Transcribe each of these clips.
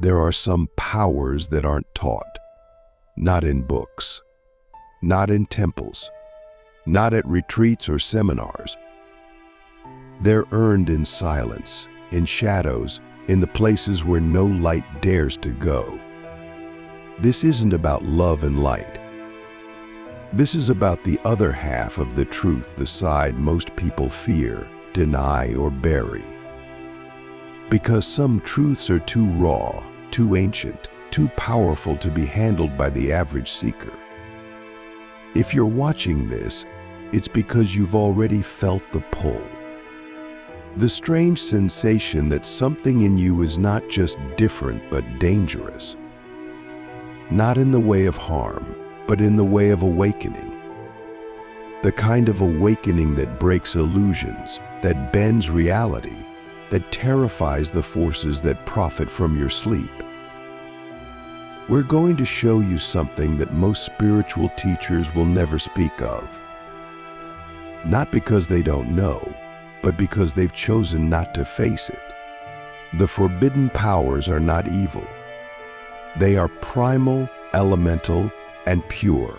There are some powers that aren't taught, not in books, not in temples, not at retreats or seminars. They're earned in silence, in shadows, in the places where no light dares to go. This isn't about love and light. This is about the other half of the truth, the side most people fear, deny, or bury. Because some truths are too raw, too ancient, too powerful to be handled by the average seeker. If you're watching this, it's because you've already felt the pull. The strange sensation that something in you is not just different but dangerous. Not in the way of harm, but in the way of awakening. The kind of awakening that breaks illusions, that bends reality, that terrifies the forces that profit from your sleep. We're going to show you something that most spiritual teachers will never speak of. Not because they don't know, but because they've chosen not to face it. The forbidden powers are not evil. They are primal, elemental, and pure.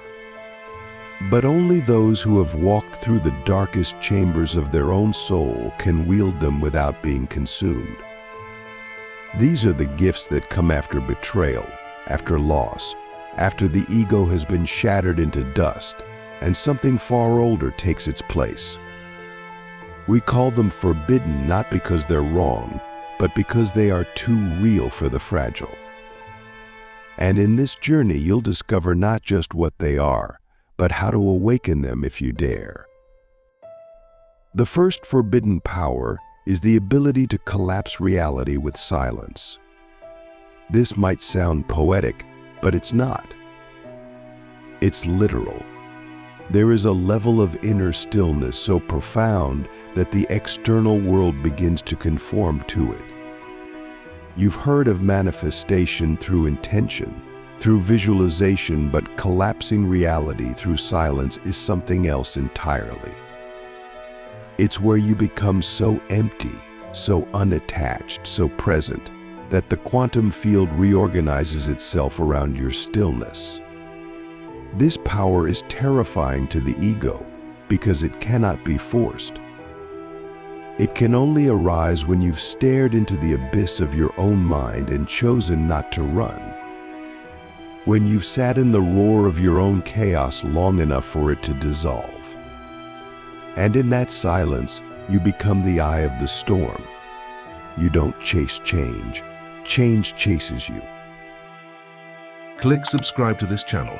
But only those who have walked through the darkest chambers of their own soul can wield them without being consumed. These are the gifts that come after betrayal, after loss, after the ego has been shattered into dust, and something far older takes its place. We call them forbidden not because they're wrong, but because they are too real for the fragile. And in this journey, you'll discover not just what they are, but how to awaken them if you dare. The first forbidden power is the ability to collapse reality with silence. This might sound poetic, but it's not. It's literal. There is a level of inner stillness so profound that the external world begins to conform to it. You've heard of manifestation through intention, through visualization, but collapsing reality through silence is something else entirely. It's where you become so empty, so unattached, so present, that the quantum field reorganizes itself around your stillness. This power is terrifying to the ego because it cannot be forced. It can only arise when you've stared into the abyss of your own mind and chosen not to run. When you've sat in the roar of your own chaos long enough for it to dissolve. And in that silence, you become the eye of the storm. You don't chase change. Change chases you. Click subscribe to this channel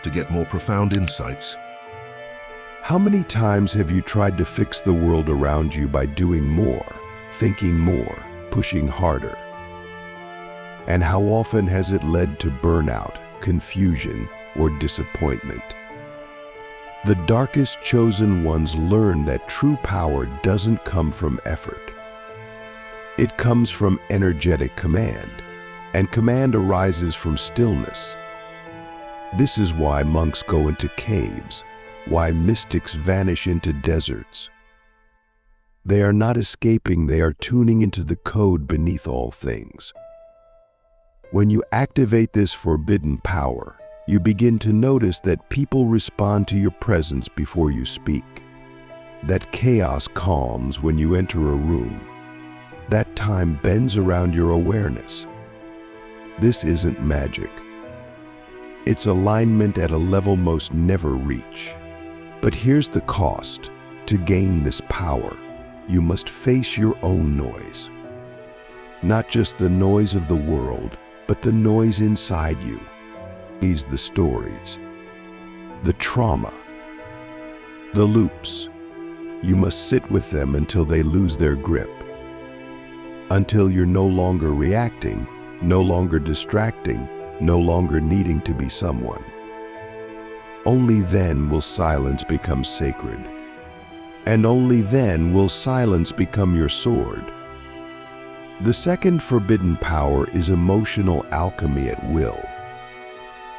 to get more profound insights. How many times have you tried to fix the world around you by doing more, thinking more, pushing harder? And how often has it led to burnout, confusion, or disappointment? The darkest chosen ones learn that true power doesn't come from effort. It comes from energetic command, and command arises from stillness. This is why monks go into caves, why mystics vanish into deserts. They are not escaping, they are tuning into the code beneath all things. When you activate this forbidden power, you begin to notice that people respond to your presence before you speak. That chaos calms when you enter a room. That time bends around your awareness. This isn't magic. It's alignment at a level most never reach. But here's the cost. To gain this power, you must face your own noise. Not just the noise of the world, but the noise inside you. These the stories, the trauma, the loops. You must sit with them until they lose their grip. Until you're no longer reacting, no longer distracting, no longer needing to be someone. Only then will silence become sacred. And only then will silence become your sword. The second forbidden power is emotional alchemy at will.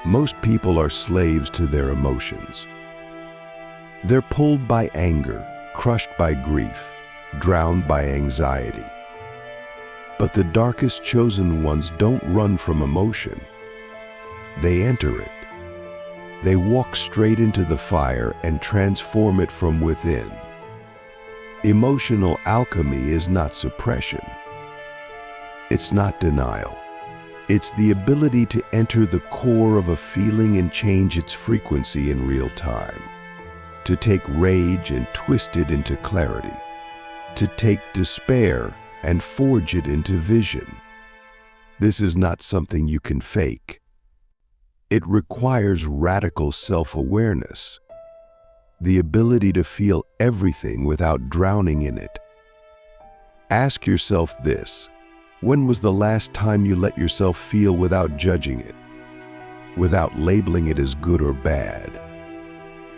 Most people are slaves to their emotions. They're pulled by anger, crushed by grief, drowned by anxiety. But the darkest chosen ones don't run from emotion. They enter it. They walk straight into the fire and transform it from within. Emotional alchemy is not suppression. It's not denial. It's the ability to enter the core of a feeling and change its frequency in real time. To take rage and twist it into clarity. To take despair and forge it into vision. This is not something you can fake. It requires radical self-awareness. The ability to feel everything without drowning in it. Ask yourself this: when was the last time you let yourself feel without judging it, without labeling it as good or bad?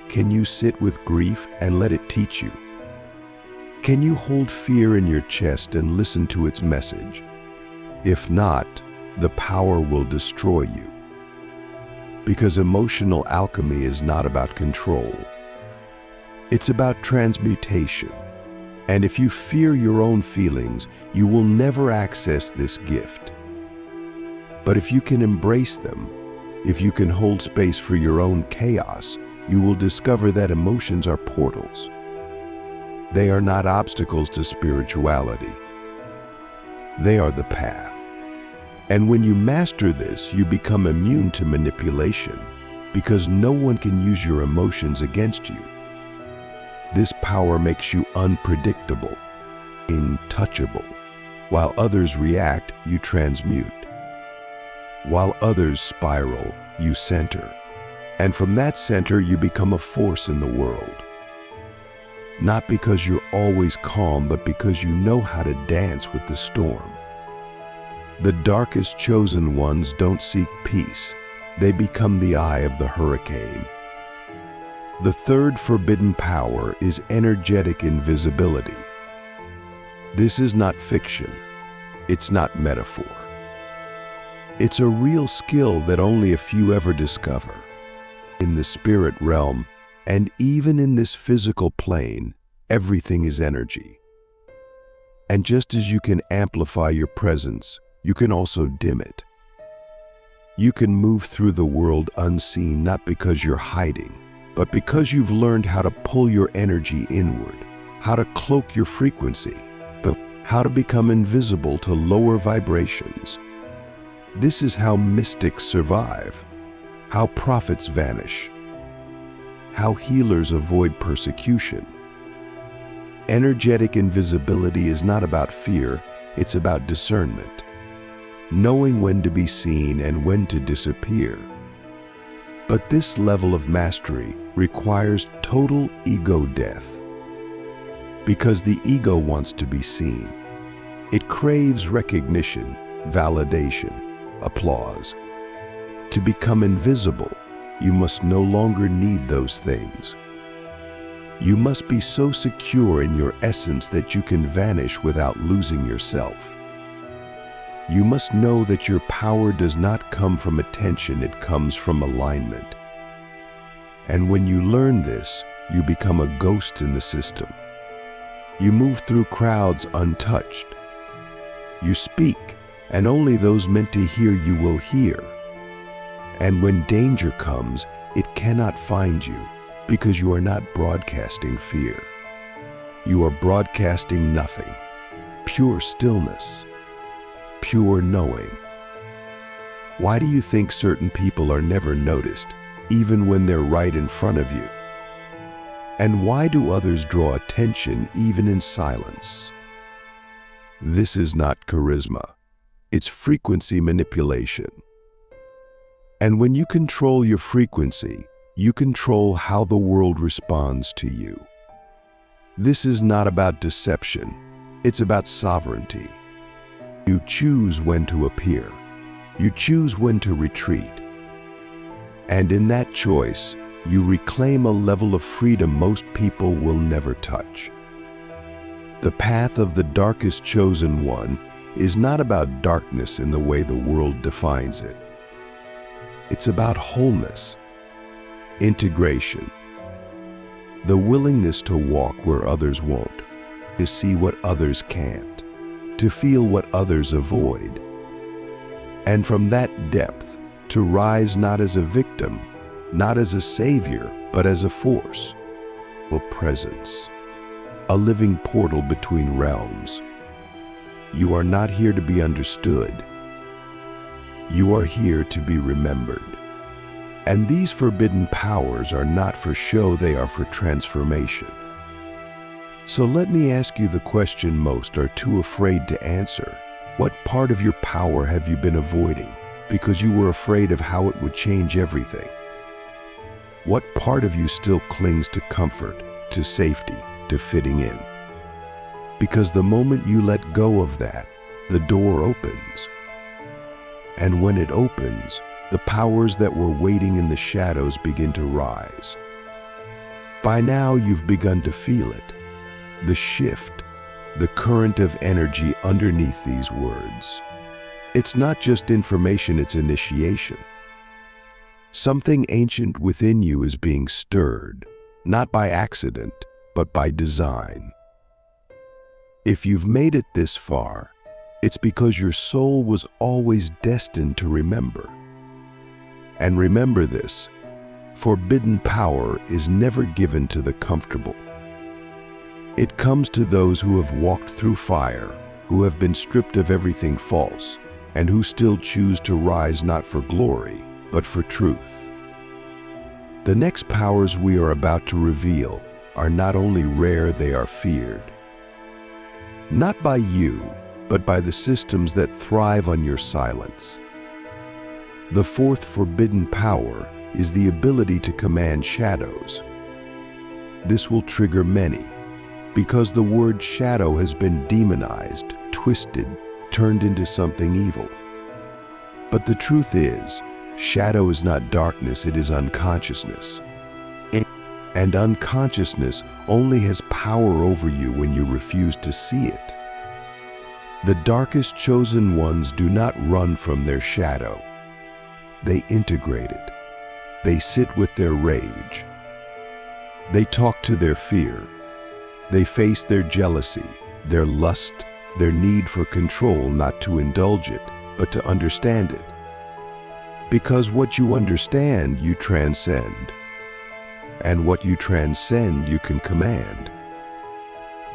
Can you sit with grief and let it teach you? Can you hold fear in your chest and listen to its message? If not, the power will destroy you. Because emotional alchemy is not about control. It's about transmutation. And if you fear your own feelings, you will never access this gift. But if you can embrace them, if you can hold space for your own chaos, you will discover that emotions are portals. They are not obstacles to spirituality. They are the path. And when you master this, you become immune to manipulation, because no one can use your emotions against you. This power makes you unpredictable, untouchable. While others react, you transmute. While others spiral, you center. And from that center, you become a force in the world. Not because you're always calm, but because you know how to dance with the storm. The darkest chosen ones don't seek peace. They become the eye of the hurricane. The third forbidden power is energetic invisibility. This is not fiction. It's not metaphor. It's a real skill that only a few ever discover. In the spirit realm, and even in this physical plane, everything is energy. And just as you can amplify your presence, you can also dim it. You can move through the world unseen, not because you're hiding, but because you've learned how to pull your energy inward, how to cloak your frequency, but how to become invisible to lower vibrations. This is how mystics survive, how prophets vanish, how healers avoid persecution. Energetic invisibility is not about fear, it's about discernment. Knowing when to be seen and when to disappear. But this level of mastery requires total ego death. Because the ego wants to be seen. It craves recognition, validation, applause. To become invisible, you must no longer need those things. You must be so secure in your essence that you can vanish without losing yourself. You must know that your power does not come from attention, it comes from alignment. And when you learn this, you become a ghost in the system. You move through crowds untouched. You speak, and only those meant to hear you will hear. And when danger comes, it cannot find you, because you are not broadcasting fear. You are broadcasting nothing, pure stillness, pure knowing. Why do you think certain people are never noticed, even when they're right in front of you? And why do others draw attention even in silence? This is not charisma. It's frequency manipulation. And when you control your frequency, you control how the world responds to you. This is not about deception. It's about sovereignty. You choose when to appear. You choose when to retreat. And in that choice, you reclaim a level of freedom most people will never touch. The path of the darkest chosen one is not about darkness in the way the world defines it. It's about wholeness, integration, the willingness to walk where others won't, to see what others can't, to feel what others avoid. And from that depth, to rise not as a victim, not as a savior, but as a force, a presence, a living portal between realms. You are not here to be understood. You are here to be remembered. And these forbidden powers are not for show, they are for transformation. So let me ask you the question most are too afraid to answer. What part of your power have you been avoiding because you were afraid of how it would change everything? What part of you still clings to comfort, to safety, to fitting in? Because the moment you let go of that, the door opens. And when it opens, the powers that were waiting in the shadows begin to rise. By now you've begun to feel it, the shift, the current of energy underneath these words. It's not just information, it's initiation. Something ancient within you is being stirred, not by accident, but by design. If you've made it this far, it's because your soul was always destined to remember. And remember this, forbidden power is never given to the comfortable. It comes to those who have walked through fire, who have been stripped of everything false, and who still choose to rise not for glory, but for truth. The next powers we are about to reveal are not only rare, they are feared. Not by you, but by the systems that thrive on your silence. The fourth forbidden power is the ability to command shadows. This will trigger many, because the word shadow has been demonized, twisted, turned into something evil. But the truth is, shadow is not darkness, it is unconsciousness. And unconsciousness only has power over you when you refuse to see it. The darkest chosen ones do not run from their shadow. They integrate it. They sit with their rage. They talk to their fear. They face their jealousy, their lust, their need for control, not to indulge it, but to understand it. Because what you understand, you transcend. And what you transcend, you can command.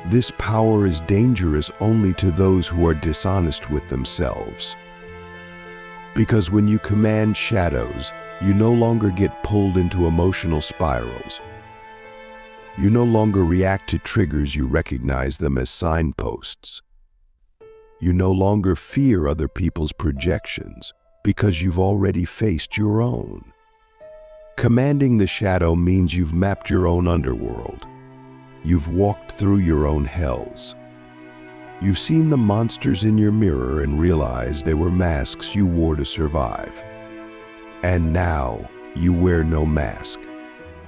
This power is dangerous only to those who are dishonest with themselves. Because when you command shadows, you no longer get pulled into emotional spirals. You no longer react to triggers, you recognize them as signposts. You no longer fear other people's projections because you've already faced your own. Commanding the shadow means you've mapped your own underworld. You've walked through your own hells. You've seen the monsters in your mirror and realized they were masks you wore to survive. And now you wear no mask.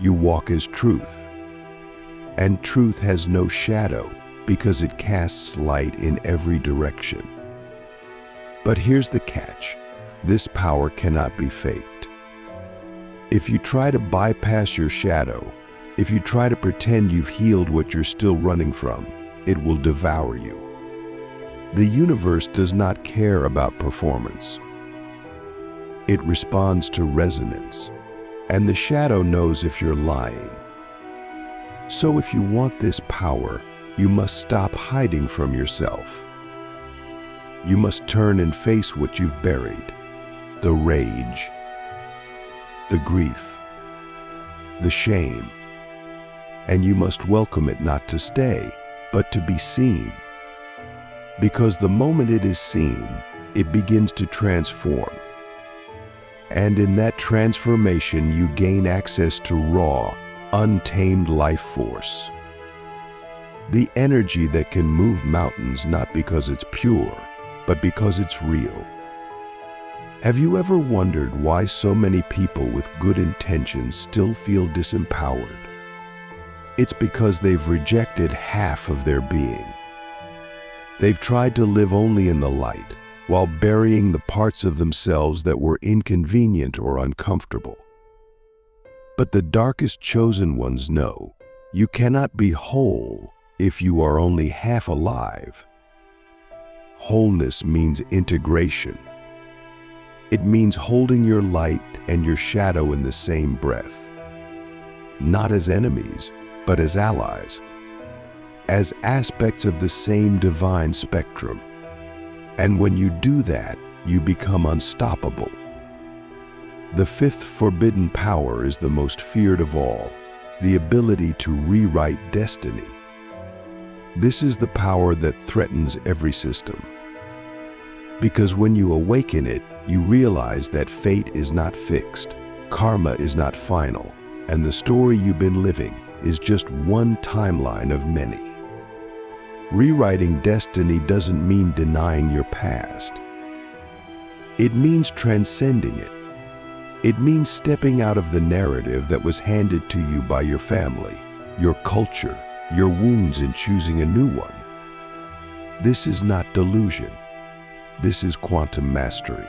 You walk as truth. And truth has no shadow because it casts light in every direction. But here's the catch. This power cannot be faked. If you try to bypass your shadow, if you try to pretend you've healed what you're still running from, it will devour you. The universe does not care about performance. It responds to resonance, and the shadow knows if you're lying. So if you want this power, you must stop hiding from yourself. You must turn and face what you've buried, the rage, the grief, the shame, and you must welcome it not to stay, but to be seen. Because the moment it is seen, it begins to transform. And in that transformation, you gain access to raw, untamed life force. The energy that can move mountains not because it's pure, but because it's real. Have you ever wondered why so many people with good intentions still feel disempowered? It's because they've rejected half of their being. They've tried to live only in the light, while burying the parts of themselves that were inconvenient or uncomfortable. But the darkest chosen ones know you cannot be whole if you are only half alive. Wholeness means integration. It means holding your light and your shadow in the same breath, not as enemies, but as allies, as aspects of the same divine spectrum. And when you do that, you become unstoppable. The fifth forbidden power is the most feared of all, the ability to rewrite destiny. This is the power that threatens every system. Because when you awaken it, you realize that fate is not fixed, karma is not final, and the story you've been living is just one timeline of many. Rewriting destiny doesn't mean denying your past. It means transcending it. It means stepping out of the narrative that was handed to you by your family, your culture, your wounds, and choosing a new one. This is not delusion. This is quantum mastery.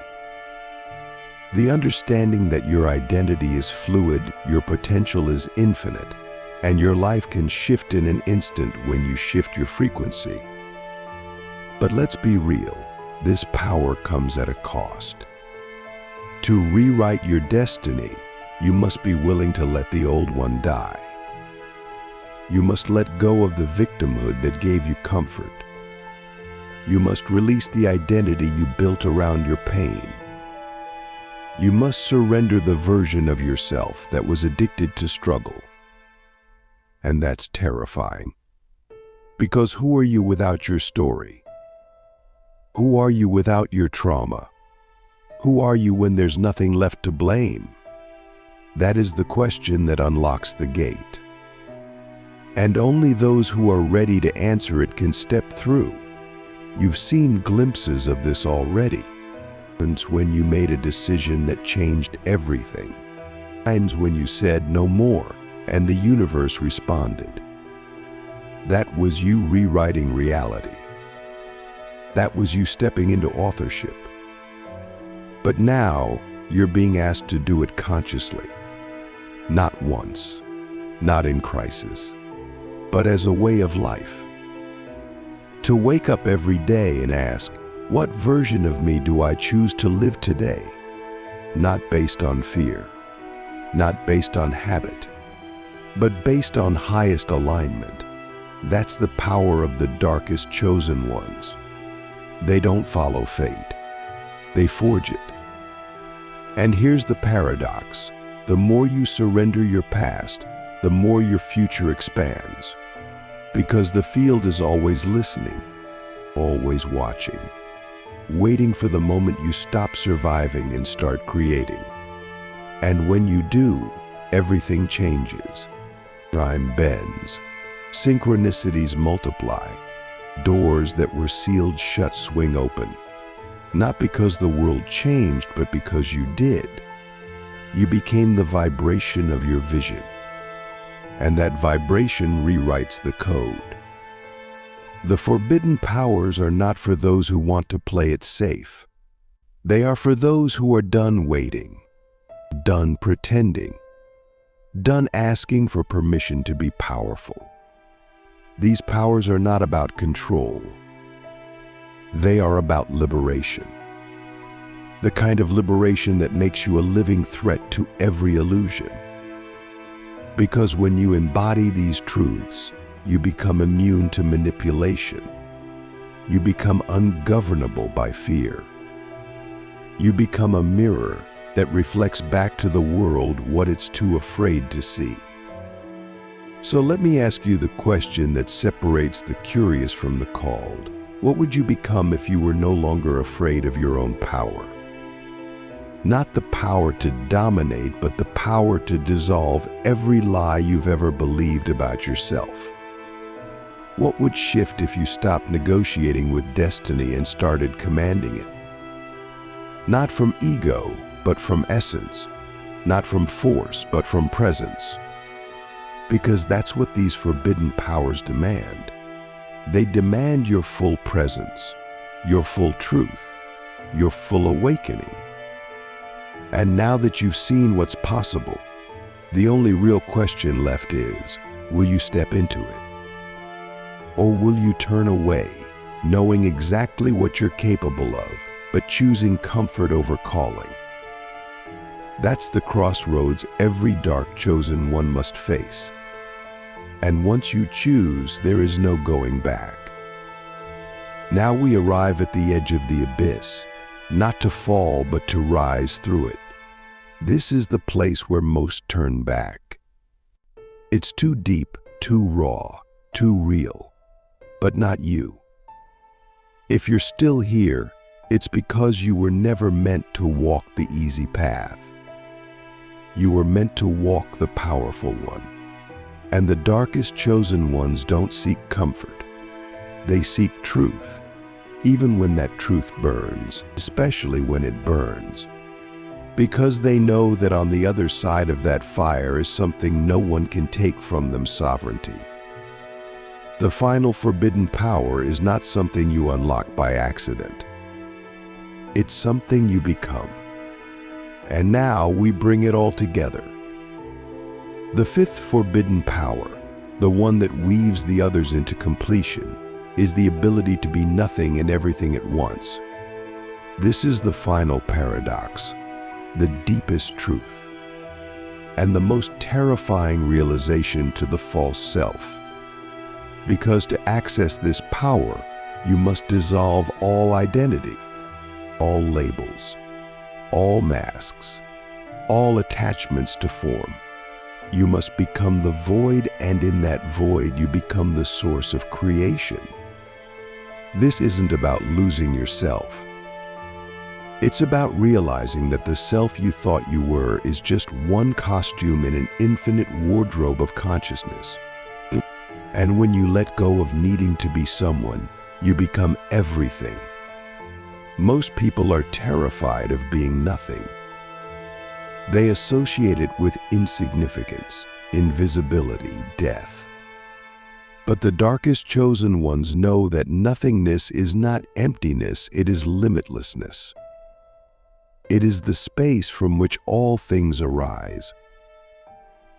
The understanding that your identity is fluid, your potential is infinite, and your life can shift in an instant when you shift your frequency. But let's be real, this power comes at a cost. To rewrite your destiny, you must be willing to let the old one die. You must let go of the victimhood that gave you comfort. You must release the identity you built around your pain. You must surrender the version of yourself that was addicted to struggle. And that's terrifying. Because who are you without your story? Who are you without your trauma? Who are you when there's nothing left to blame? That is the question that unlocks the gate. And only those who are ready to answer it can step through. You've seen glimpses of this already. When you made a decision that changed everything. Times when you said no more, and the universe responded. That was you rewriting reality. That was you stepping into authorship. But now, you're being asked to do it consciously. Not once, not in crisis, but as a way of life. To wake up every day and ask, what version of me do I choose to live today? Not based on fear, not based on habit, but based on highest alignment. That's the power of the darkest chosen ones. They don't follow fate, they forge it. And here's the paradox. The more you surrender your past, the more your future expands. Because the field is always listening, always watching, waiting for the moment you stop surviving and start creating. And when you do, everything changes. Time bends, synchronicities multiply, doors that were sealed shut swing open. Not because the world changed, but because you did. You became the vibration of your vision. And that vibration rewrites the code. The forbidden powers are not for those who want to play it safe. They are for those who are done waiting, done pretending, done asking for permission to be powerful. These powers are not about control. They are about liberation. The kind of liberation that makes you a living threat to every illusion. Because when you embody these truths, you become immune to manipulation. You become ungovernable by fear. You become a mirror that reflects back to the world what it's too afraid to see. So let me ask you the question that separates the curious from the called. What would you become if you were no longer afraid of your own power? Not the power to dominate, but the power to dissolve every lie you've ever believed about yourself. What would shift if you stopped negotiating with destiny and started commanding it? Not from ego, but from essence. Not from force, but from presence. Because that's what these forbidden powers demand. They demand your full presence, your full truth, your full awakening. And now that you've seen what's possible, the only real question left is, will you step into it? Or will you turn away, knowing exactly what you're capable of, but choosing comfort over calling. That's the crossroads every dark chosen one must face. And once you choose, there is no going back. Now we arrive at the edge of the abyss, not to fall, but to rise through it. This is the place where most turn back. It's too deep, too raw, too real, but not you. If you're still here, it's because you were never meant to walk the easy path. You were meant to walk the powerful one. And the darkest chosen ones don't seek comfort. They seek truth, even when that truth burns, especially when it burns. Because they know that on the other side of that fire is something no one can take from them: sovereignty. The final forbidden power is not something you unlock by accident. It's something you become. And now we bring it all together. The fifth forbidden power, the one that weaves the others into completion, is the ability to be nothing and everything at once. This is the final paradox, the deepest truth, and the most terrifying realization to the false self. Because to access this power, you must dissolve all identity, all labels, all masks, all attachments to form. You must become the void, and in that void you become the source of creation. This isn't about losing yourself. It's about realizing that the self you thought you were is just one costume in an infinite wardrobe of consciousness. And when you let go of needing to be someone, you become everything. Most people are terrified of being nothing. They associate it with insignificance, invisibility, death. But the darkest chosen ones know that nothingness is not emptiness, it is limitlessness. It is the space from which all things arise.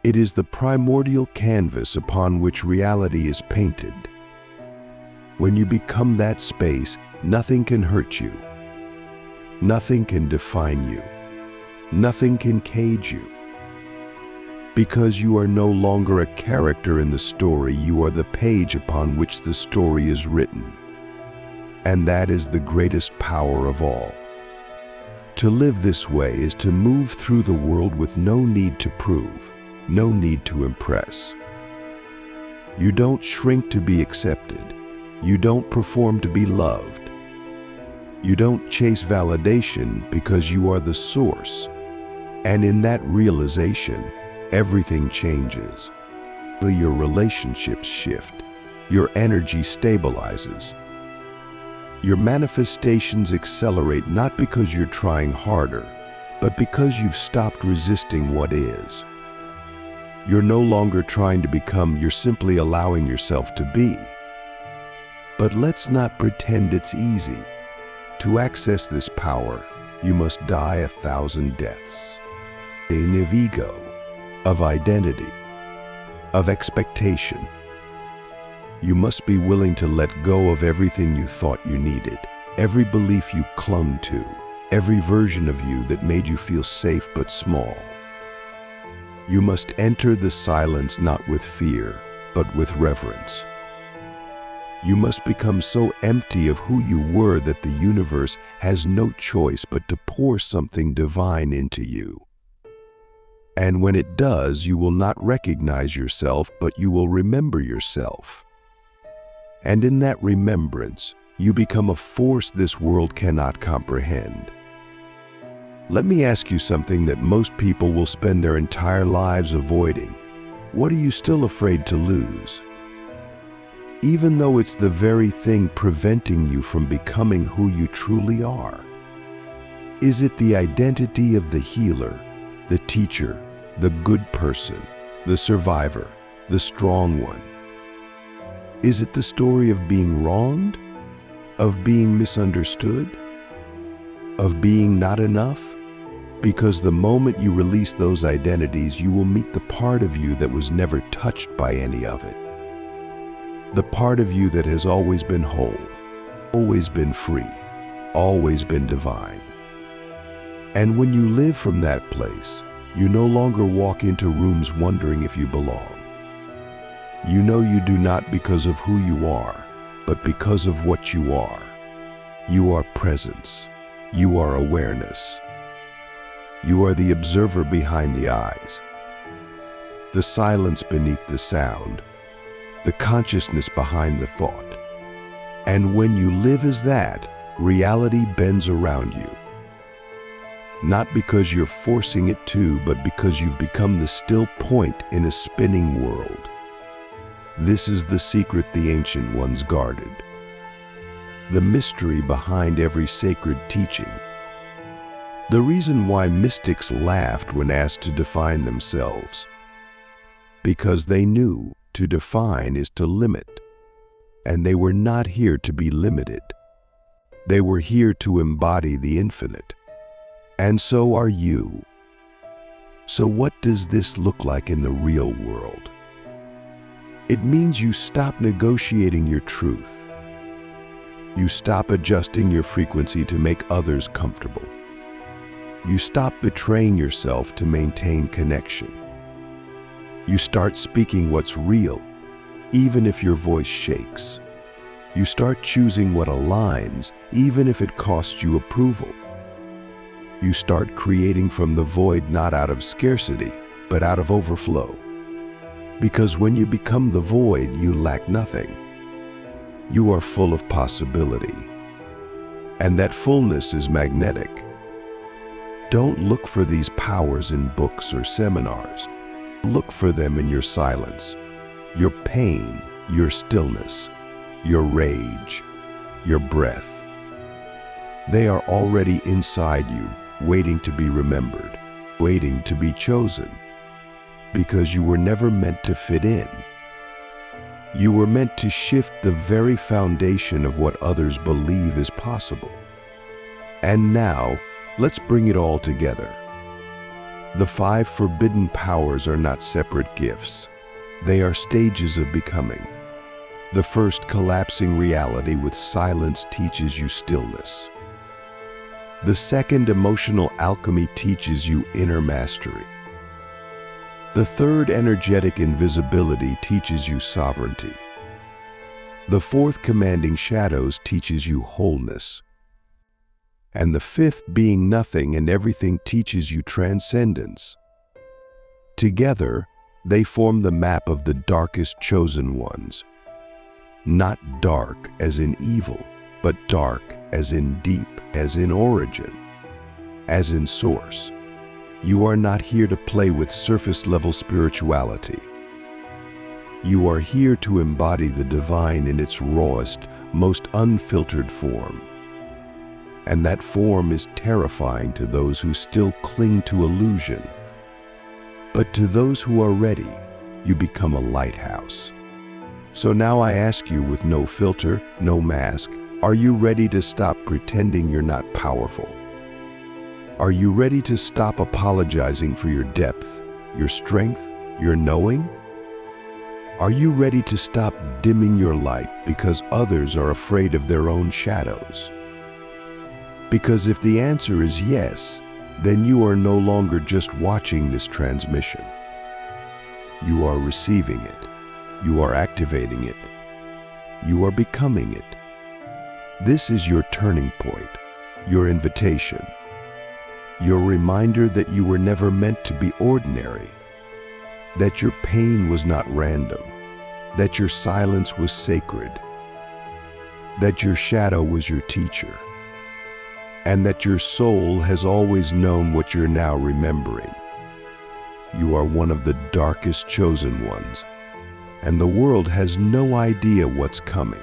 It is the primordial canvas upon which reality is painted. When you become that space, nothing can hurt you. Nothing can define you. Nothing can cage you. Because you are no longer a character in the story, you are the page upon which the story is written. And that is the greatest power of all. To live this way is to move through the world with no need to prove, no need to impress. You don't shrink to be accepted. You don't perform to be loved. You don't chase validation because you are the source. And in that realization, everything changes. Your relationships shift. Your energy stabilizes. Your manifestations accelerate not because you're trying harder, but because you've stopped resisting what is. You're no longer trying to become, you're simply allowing yourself to be. But let's not pretend it's easy. To access this power, you must die 1,000 deaths. Of ego, of identity, of expectation. You must be willing to let go of everything you thought you needed, every belief you clung to, every version of you that made you feel safe but small. You must enter the silence not with fear, but with reverence. You must become so empty of who you were that the universe has no choice but to pour something divine into you. And when it does, you will not recognize yourself, but you will remember yourself. And in that remembrance, you become a force this world cannot comprehend. Let me ask you something that most people will spend their entire lives avoiding. What are you still afraid to lose? Even though it's the very thing preventing you from becoming who you truly are. Is it the identity of the healer, the teacher, the good person, the survivor, the strong one? Is it the story of being wronged? Of being misunderstood? Of being not enough? Because the moment you release those identities, you will meet the part of you that was never touched by any of it. The part of you that has always been whole, always been free, always been divine. And when you live from that place, you no longer walk into rooms wondering if you belong. You know you do not because of who you are, but because of what you are. You are presence. You are awareness. You are the observer behind the eyes, the silence beneath the sound, the consciousness behind the thought. And when you live as that, reality bends around you. Not because you're forcing it to, but because you've become the still point in a spinning world. This is the secret the ancient ones guarded, the mystery behind every sacred teaching. The reason why mystics laughed when asked to define themselves. Because they knew to define is to limit, and they were not here to be limited. They were here to embody the infinite. And so are you. So what does this look like in the real world? It means you stop negotiating your truth. You stop adjusting your frequency to make others comfortable. You stop betraying yourself to maintain connection. You start speaking what's real, even if your voice shakes. You start choosing what aligns, even if it costs you approval. You start creating from the void, not out of scarcity, but out of overflow. Because when you become the void, you lack nothing. You are full of possibility. And that fullness is magnetic. Don't look for these powers in books or seminars. Look for them in your silence, your pain, your stillness, your rage, your breath. They are already inside you, waiting to be remembered, waiting to be chosen. Because you were never meant to fit in. You were meant to shift the very foundation of what others believe is possible. And now, let's bring it all together. The 5 forbidden powers are not separate gifts. They are stages of becoming. The first, collapsing reality with silence, teaches you stillness. The second, emotional alchemy, teaches you inner mastery. The third, energetic invisibility, teaches you sovereignty. The fourth, commanding shadows, teaches you wholeness. And the fifth, being nothing and everything, teaches you transcendence. Together, they form the map of the darkest chosen ones. Not dark as in evil, but dark as in deep, as in origin, as in source. You are not here to play with surface-level spirituality. You are here to embody the divine in its rawest, most unfiltered form. And that form is terrifying to those who still cling to illusion. But to those who are ready, you become a lighthouse. So now I ask you, with no filter, no mask, are you ready to stop pretending you're not powerful? Are you ready to stop apologizing for your depth, your strength, your knowing? Are you ready to stop dimming your light because others are afraid of their own shadows? Because if the answer is yes, then you are no longer just watching this transmission. You are receiving it. You are activating it. You are becoming it. This is your turning point, your invitation, your reminder that you were never meant to be ordinary, that your pain was not random, that your silence was sacred, that your shadow was your teacher, and that your soul has always known what you're now remembering. You are one of the darkest chosen ones, and the world has no idea what's coming.